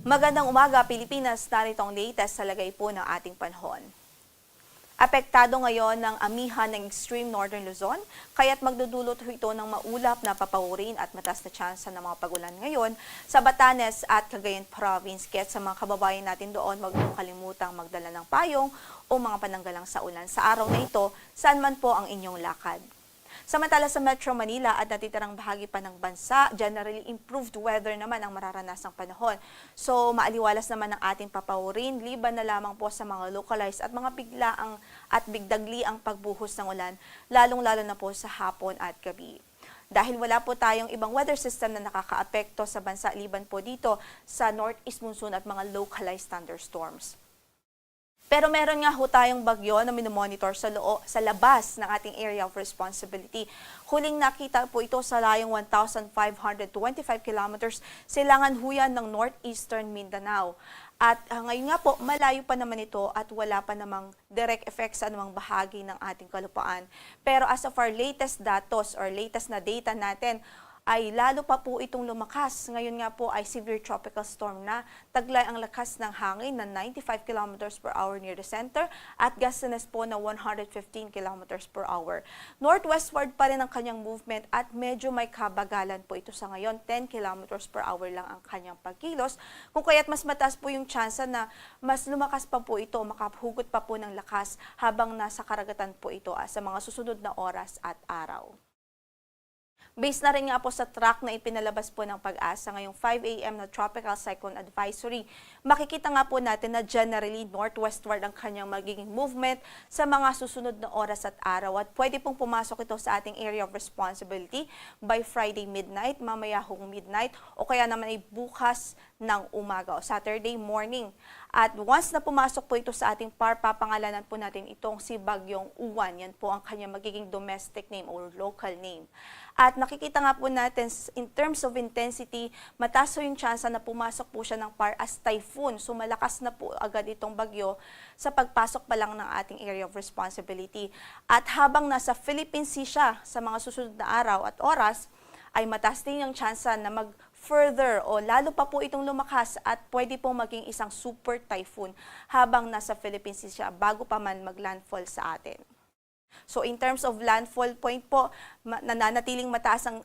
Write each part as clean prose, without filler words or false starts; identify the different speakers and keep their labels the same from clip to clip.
Speaker 1: Magandang umaga, Pilipinas. Narito ang latest sa lagay po ng ating panahon. Apektado ngayon ng amihan ng extreme northern Luzon, kaya't magdudulot ito ng maulap na papaurin at mataas na tsansa ng mga pagulan ngayon sa Batanes at Cagayan Province. Kaya sa mga kababayan natin doon, huwag mong kalimutang magdala ng payong o mga pananggalang sa ulan. Sa araw na ito, saan man po ang inyong lakad. Samantala sa Metro Manila at natitirang bahagi pa ng bansa, generally improved weather naman ang mararanasang panahon. So maaliwalas naman ang ating papaurin, liban na lamang po sa mga localized at mga biglaang at bigdagli ang pagbuhos ng ulan, lalong-lalo na po sa hapon at gabi. Dahil wala po tayong ibang weather system na nakakaapekto sa bansa liban po dito sa northeast monsoon at mga localized thunderstorms. Pero meron nga ho tayong bagyo na minomonitor sa labas ng ating area of responsibility. Huling nakita po ito sa layong 1,525 kilometers silangan huyan ng northeastern Mindanao. At ngayon nga po, malayo pa naman ito at wala pa namang direct effect sa anumang bahagi ng ating kalupaan. Pero as of our latest datos or latest na data natin, ay lalo pa po itong lumakas. Ngayon nga po ay severe tropical storm na. Taglay ang lakas ng hangin na 95 km per hour near the center at gustiness po na 115 km per hour. Northwestward pa rin ang kanyang movement at medyo may kabagalan po ito sa ngayon. 10 km per hour lang ang kanyang pagkilos. Kung kaya't mas mataas po yung tsansa na mas lumakas pa po ito, makahugot pa po ng lakas habang nasa karagatan po ito sa mga susunod na oras at araw. Based na rin nga po sa track na ipinalabas po ng Pag-asa ngayong 5 a.m. na Tropical Cyclone Advisory, makikita nga po natin na generally northwestward ang kanyang magiging movement sa mga susunod na oras at araw at pwede pong pumasok ito sa ating area of responsibility by Friday midnight, mamaya hong midnight o kaya naman ay bukas ng umaga o Saturday morning. At once na pumasok po ito sa ating papangalanan po natin itong si Bagyong Uwan. Yan po ang kanyang magiging domestic name or local name. At nakikita nga po natin in terms of intensity, mataas po yung tsansa na pumasok po siya ng as typhoon. So malakas na po agad itong bagyo sa pagpasok pa lang ng ating area of responsibility. At habang nasa Philippine Sea siya sa mga susunod na araw at oras, ay mataas din yung tsansa na further o lalo pa po itong lumakas at pwede pong maging isang super typhoon habang nasa Philippine Sea siya bago pa man maglandfall sa atin. So in terms of landfall point po, nananatiling mataas ang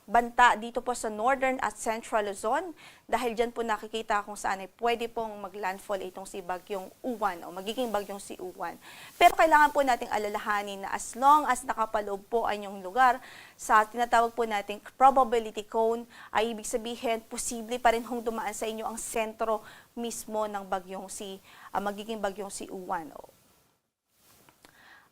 Speaker 1: banta dito po sa northern at central Luzon dahil dyan po nakikita kung saan ay pwede pong maglandfall itong si Bagyong Uwan o magiging Bagyong si Uwan. Pero kailangan po nating alalahanin na as long as nakapaloob po ang inyong lugar sa tinatawag po nating probability cone ay ibig sabihin posible pa rin hong dumaan sa inyo ang sentro mismo ng magiging Bagyong si Uwan.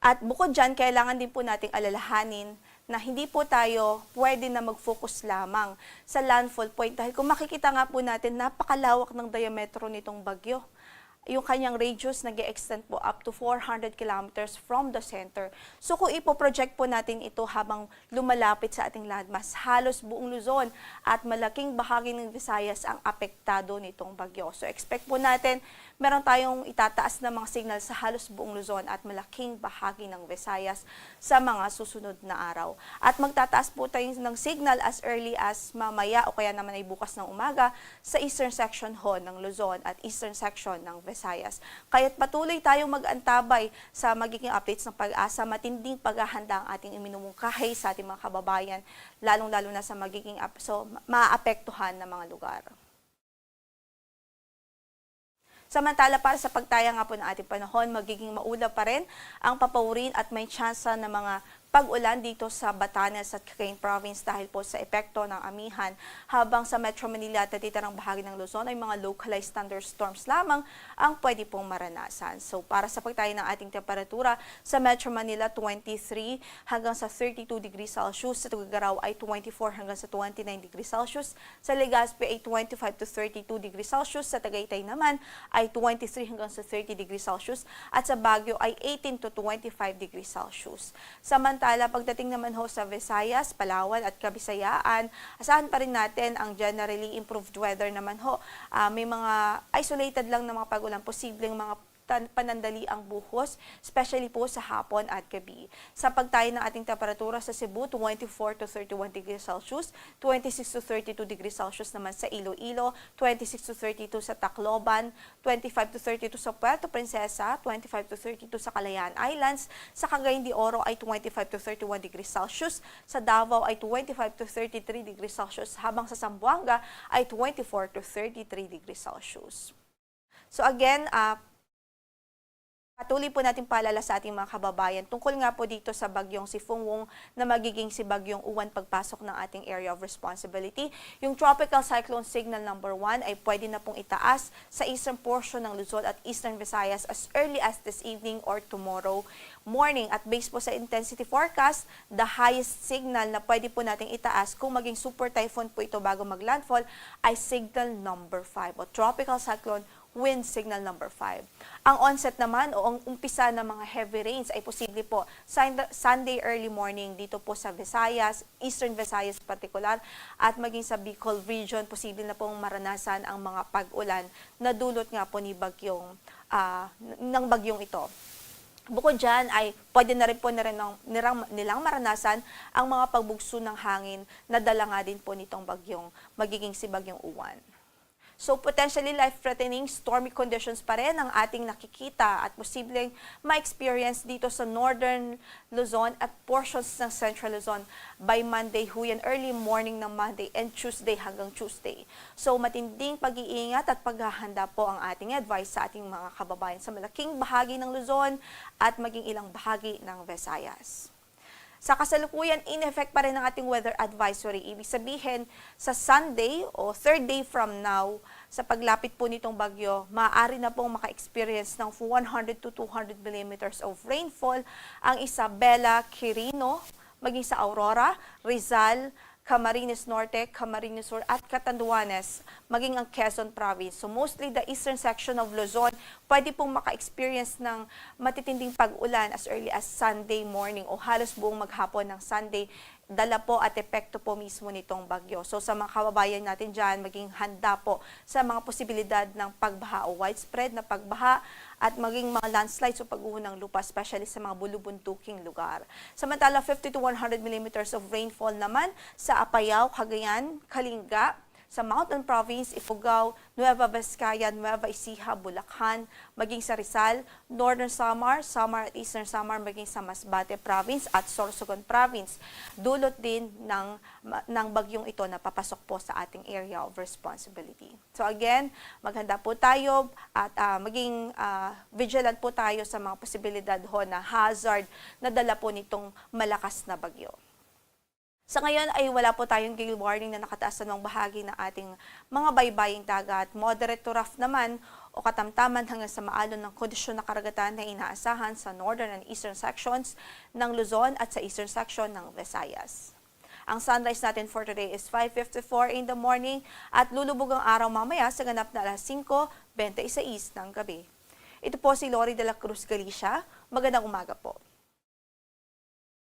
Speaker 1: At bukod dyan, kailangan din po nating alalahanin na hindi po tayo pwede na mag-focus lamang sa landfall point dahil kung makikita nga po natin, napakalawak ng diametro nitong bagyo. Yung kanyang radius nag-extend po up to 400 kilometers from the center. So kung ipoproject po natin ito habang lumalapit sa ating landmass, halos buong Luzon at malaking bahagi ng Visayas ang apektado nitong bagyo. So expect po natin, meron tayong itataas na mga signal sa halos buong Luzon at malaking bahagi ng Visayas sa mga susunod na araw. At magtataas po tayo ng signal as early as mamaya o kaya naman ay bukas ng umaga sa eastern section ho ng Luzon at eastern section ng Visayas. Kaya't patuloy tayong mag-antabay sa magiging updates ng Pag-asa, matinding paghahanda ang ating iminumungkahi sa ating mga kababayan, lalong-lalo na sa magiging maapektuhan ng mga lugar. Samantala, para sa pagtaya nga po ng ating panahon, magiging maulap pa rin ang papaurin at may tsansa ng mga pag-ulan dito sa Batanes at Cagayan Province dahil po sa epekto ng amihan, habang sa Metro Manila at natitirang bahagi ng Luzon ay mga localized thunderstorms lamang ang pwede pong maranasan. So para sa pagtaya ng ating temperatura, sa Metro Manila 23 hanggang sa 32 degrees Celsius, sa Tuguegarao ay 24 hanggang sa 29 degrees Celsius, sa Legazpi ay 25 to 32 degrees Celsius, sa Tagaytay naman ay 23 hanggang sa 30 degrees Celsius at sa Baguio ay 18 to 25 degrees Celsius. Samantala, pagdating naman ho sa Visayas, Palawan at Kabisayaan, asahan pa rin natin ang generally improved weather naman ho. May mga isolated lang na mga pag-ulan, posibleng mga panandaliang buhos, especially po sa hapon at gabi. Sa pagtayo ng ating temperatura sa Cebu, 24 to 31 degrees Celsius, 26 to 32 degrees Celsius naman sa Iloilo, 26 to 32 sa Tacloban, 25 to 32 sa Puerto Princesa, 25 to 32 sa Calayan Islands, sa Cagayan de Oro ay 25 to 31 degrees Celsius, sa Davao ay 25 to 33 degrees Celsius, habang sa Zamboanga ay 24 to 33 degrees Celsius. So again, patuloy po natin paalala sa ating mga kababayan tungkol nga po dito sa bagyong si Fungwong na magiging si bagyong Uwan pagpasok ng ating area of responsibility. Yung tropical cyclone signal number 1 ay pwede na pong itaas sa eastern portion ng Luzon at eastern Visayas as early as this evening or tomorrow morning. At based po sa intensity forecast, the highest signal na pwede po nating itaas kung maging super typhoon po ito bago maglandfall ay signal number 5 o tropical cyclone wind signal number 5. Ang onset naman o ang umpisa ng mga heavy rains ay posible po Sunday early morning dito po sa Visayas, Eastern Visayas particular, at maging sa Bicol region, posible na pong maranasan ang mga pag-ulan na dulot nga po ng bagyong ito. Bukod dyan ay pwede na rin po nilang maranasan ang mga pagbugso ng hangin na dala nga din po nitong bagyong magiging si bagyong Uwan. So potentially life-threatening stormy conditions pa rin ang ating nakikita at posibleng ma-experience dito sa Northern Luzon at portions ng Central Luzon by Monday, huyan early morning ng Monday and Tuesday hanggang Tuesday. So matinding pag-iingat at paghahanda po ang ating advice sa ating mga kababayan sa malaking bahagi ng Luzon at maging ilang bahagi ng Visayas. Sa kasalukuyan, in effect pa rin ang ating weather advisory. Ibig sabihin, sa Sunday o third day from now, sa paglapit po nitong bagyo, maaari na pong maka-experience ng 100 to 200 millimeters of rainfall ang Isabela, Quirino, maging sa Aurora, Rizal, Camarines Norte, Camarines Sur at Catanduanes, maging ang Quezon Province. So mostly the eastern section of Luzon, pwede pong maka-experience ng matitinding pag-ulan as early as Sunday morning o halos buong maghapon ng Sunday. Dala po at epekto po mismo nitong bagyo. So sa mga kababayan natin dyan, maging handa po sa mga posibilidad ng pagbaha o widespread na pagbaha at maging mga landslides o pag-uho ng lupa, especially sa mga bulubuntuking lugar. Samantala, 50 to 100 millimeters of rainfall naman sa Apayao, Cagayan, Kalinga, sa Mountain Province, Ifugao, Nueva Vizcaya, Nueva Ecija, Bulacan, maging sa Rizal, Northern Samar, Samar at Eastern Samar, maging sa Masbate Province at Sorsogon Province. Dulot din ng bagyong ito na papasok po sa ating area of responsibility. So again, maghanda po tayo at maging vigilant po tayo sa mga posibilidad na hazard na dala po nitong malakas na bagyo. Sa ngayon ay wala po tayong gale warning na nakataas sa mga bahagi ng ating mga baybaying dagat. Moderate to rough naman o katamtaman hanggang sa maalon ng kondisyon na karagatan na inaasahan sa northern and eastern sections ng Luzon at sa eastern section ng Visayas. Ang sunrise natin for today is 5:54 in the morning at lulubog ang araw mamaya sa ganap na alas 5:26 ng gabi. Ito po si Lori de la Cruz Galicia. Magandang umaga po.